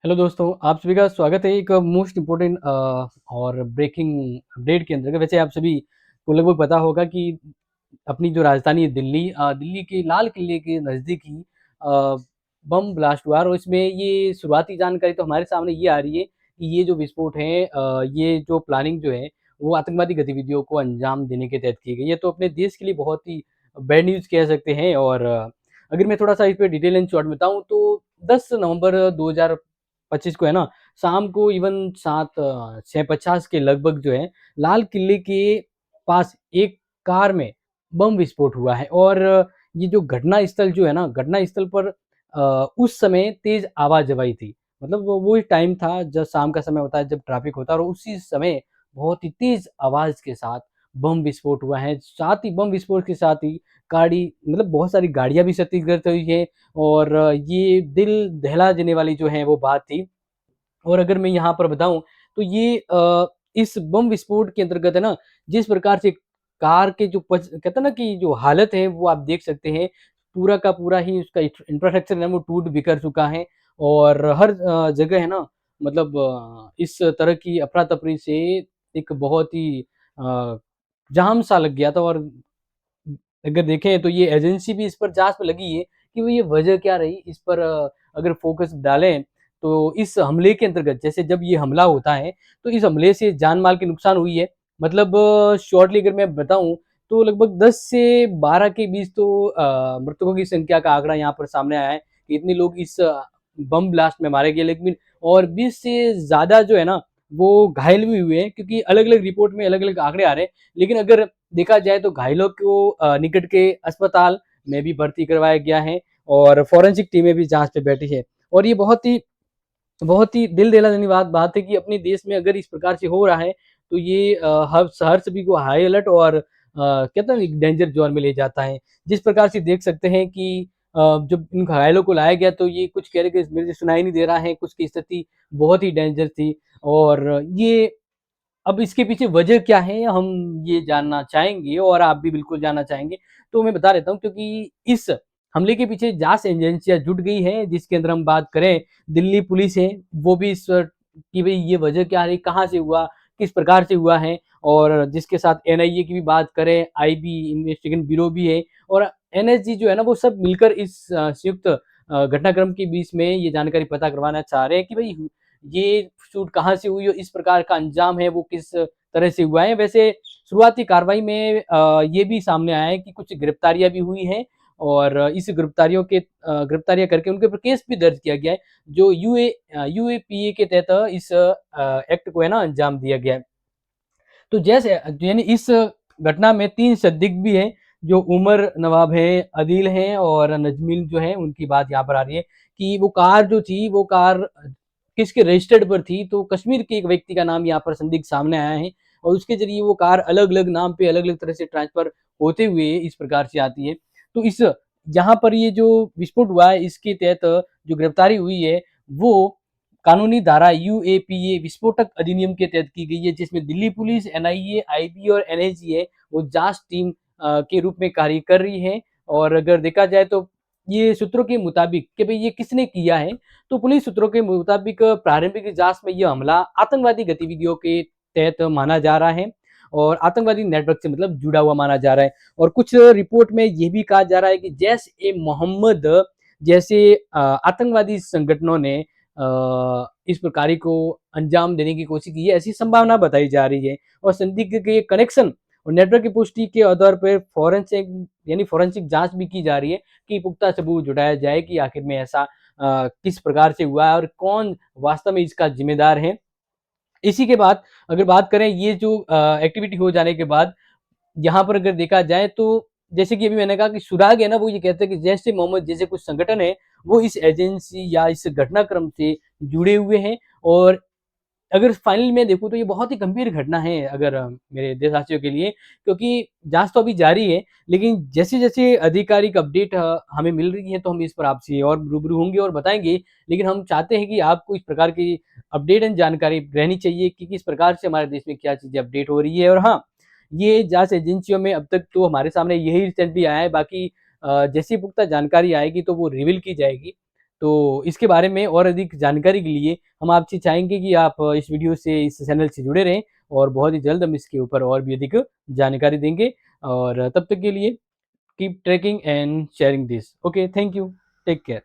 Hello दोस्तों, आप सभी का स्वागत है एक मोस्ट इम्पोर्टेंट और ब्रेकिंग अपडेट के अंतर्गत। वैसे आप सभी को लगभग पता होगा कि अपनी जो राजधानी है दिल्ली दिल्ली के लाल किले के नज़दीक ही बम ब्लास्ट हुआ और इसमें ये शुरुआती जानकारी तो हमारे सामने ये आ रही है कि ये जो विस्फोट है ये जो प्लानिंग जो है वो आतंकवादी गतिविधियों को अंजाम देने के तहत की गई है। तो अपने देश के लिए बहुत ही बैड न्यूज़ कह सकते हैं और अगर मैं थोड़ा-सा इस पे डिटेल एंड शॉर्ट में बताऊँ तो 10 नवंबर 2025 को है ना, शाम को इवन 6:50 के लगभग जो है, लाल किले के पास एक कार में बम विस्फोट हुआ है और ये जो घटना स्थल जो है ना, घटना स्थल पर उस समय तेज़ आवाज़-हवाई थी। मतलब वो ही टाइम था जब शाम का समय होता है, जब ट्रैफ़िक होता है और उसी समय बहुत ही तेज़ आवाज़ के साथ बम विस्फोट हुआ है। साथ ही बम विस्फोट के साथ ही गाड़ी मतलब बहुत सारी गाड़ियाँ भी क्षतिग्रस्त हुई हैं और ये दिल दहला देने वाली जो है वो बात थी। और अगर मैं यहाँ पर बताऊँ तो ये इस बम विस्फोट के अंतर्गत है ना, जिस प्रकार से कार के जो कहते हैं ना कि जो हालत है वो आप देख सकते हैं, पूरा का पूरा ही उसका इंफ्रास्ट्रक्चर है वो टूट-बिखर चुका है और हर जगह है ना मतलब इस तरह की अफ़रा-तफ़री से एक बहुत ही जाम सा लग गया था और अगर देखें तो ये एजेंसी भी इस पर जाँच में लगी है कि वो ये वजह क्या रही? इस पर अगर फ़ोकस डालें, तो इस हमले के अंतर्गत जैसे जब ये हमला होता है, तो इस हमले से जान-माल की नुकसान हुई है। मतलब शॉर्टली अगर मैं बताऊँ, तो लगभग 10 से 12 के बीच तो मृतकों की संख्या का आंकड़ा यहाँ पर सामने आया है कि इतने लोग इस बम ब्लास्ट में मारे गए। लेकिन और 20 से ज़्यादा जो है ना, वो घायल भी हुए हैं क्योंकि अलग-अलग रिपोर्ट में अलग-अलग आंकड़े आ रहे हैं। लेकिन अगर देखा जाए तो घायलों को निकट के अस्पताल में भी भर्ती करवाया गया है और फोरेंसिक टीमें भी जाँच पे बैठी है। और ये बहुत ही दिल दहला देने बात बात है कि अपने देश में अगर इस प्रकार से हो रहा है, तो ये हर सभी को हाई अलर्ट और कहते हैं ना डेंजर ज़ोन में ले जाता है। जिस प्रकार से देख सकते हैं कि जब इन घायलों को लाया गया तो ये कुछ कह रहे कि मुझे सुनाई नहीं दे रहा है, कुछ की स्थिति बहुत ही डेंजर थी और ये अब इसके पीछे वजह क्या है हम ये जानना चाहेंगे और आप भी बिल्कुल जानना चाहेंगे। तो मैं बता देता हूँ क्योंकि इस हमले के पीछे जाँच एजेंसियाँ जुट गई हैं जिसके अंदर हम बात करें दिल्ली पुलिस है, वो भी इस कि भई ये वजह क्या रही, कहाँ से हुआ, किस प्रकार से हुआ है और जिसके साथ एनआईए की भी बात करें, आईबी इन्वेस्टिगेशन ब्यूरो भी है और एनएसजी जो है ना वो सब मिलकर इस संयुक्त घटनाक्रम के बीच में ये जानकारी पता करवाना चाह रहे हैं कि भई ये शूट कहाँ से हुई और इस प्रकार का अंजाम है वो किस तरह से हुआ है। वैसे शुरुआती कार्रवाई में ये भी सामने आया है कि कुछ गिरफ्तारियाँ भी हुई हैं और इस गिरफ्तारियाँ करके उनके ऊपर केस भी दर्ज किया गया है, जो यूएपीए के तहत इस एक्ट को है ना अंजाम दिया गया है। तो जैसे यानी इस घटना में 3 संदिग्ध भी हैं, जो उमर नवाब हैं, अदील हैं और नजमील जो हैं, उनकी बात यहाँ पर आ रही है कि वो कार जो थी, वो कार किसके रजिस्टर्ड पर थी, तो कश्मीर के एक व्यक्ति का नाम यहाँ पर संदिग्ध सामने आया है और उसके ज़रिए वो कार अलग-अलग नाम पे अलग-अलग तरह से ट्रांसफ़र होते हुए इस प्रकार से आती है। तो इस यहाँ पर ये जो विस्फोट हुआ है, इसके तहत जो गिरफ्तारी हुई है, वो कानूनी धारा यूएपीए विस्फोटक अधिनियम के तहत की गई है, जिसमें दिल्ली पुलिस, एनआईए, आईबी और एनएसजी है, वो जाँच टीम के रूप में कार्य कर रही है और अगर देखा जाए तो ये सूत्रों के मुताबिक कि भई ये किसने किया है, तो पुलिस सूत्रों के मुताबिक प्रारंभिक जाँच में ये हमला आतंकवादी गतिविधियों के तहत माना जा रहा है और आतंकवादी नेटवर्क से मतलब जुड़ा हुआ माना जा रहा है और कुछ रिपोर्ट में ये भी कहा जा रहा है कि जैश-ए-मोहम्मद जैसे आतंकवादी संगठनों ने इस प्रकार को अंजाम देने की कोशिश की है, ऐसी संभावना बताई जा रही है और संदिग्ध के कनेक्शन और नेटवर्क की पुष्टि के आधार पर फोरेंसिक जांच भी की जा रही है कि पुख्ता सबूत जुटाया जाए कि आखिर में ऐसा किस प्रकार से हुआ है और कौन वास्तव में इसका जिम्मेदार है। इसी के बाद अगर बात करें ये जो एक्टिविटी हो जाने के बाद यहाँ पर अगर देखा जाए तो जैसे कि अभी मैंने कहा कि सुराग है ना वो ये कहते हैं कि जैश ए मोहम्मद जैसे कुछ संगठन है वो इस एजेंसी या इस घटनाक्रम से जुड़े हुए हैं और अगर फाइनल में देखूँ तो ये बहुत ही गंभीर घटना है अगर मेरे देशवासियों के लिए क्योंकि जाँच तो अभी जारी है, लेकिन जैसे-जैसे आधिकारिक अपडेट हमें मिल रही है तो हम इस पर आपसे और रूबरू होंगे और बताएँगे। लेकिन हम चाहते हैं कि आपको इस प्रकार की अपडेट एंड जानकारी रहनी चाहिए कि किस प्रकार से हमारे देश में क्या चीज़ें अपडेट हो रही है और हाँ, ये जाँच एजेंसियों में अब तक तो हमारे सामने यही रिसेंटली आया है, बाकी जैसी पुख्ता जानकारी आएगी तो वो रिवील की जाएगी। तो इसके बारे में और अधिक जानकारी के लिए हम आपसे चाहेंगे कि आप इस वीडियो से, इस चैनल से जुड़े रहें और बहुत ही जल्द हम इसके ऊपर और भी अधिक जानकारी देंगे और तब तक के लिए keep tracking and sharing this. Okay, thank you, take care.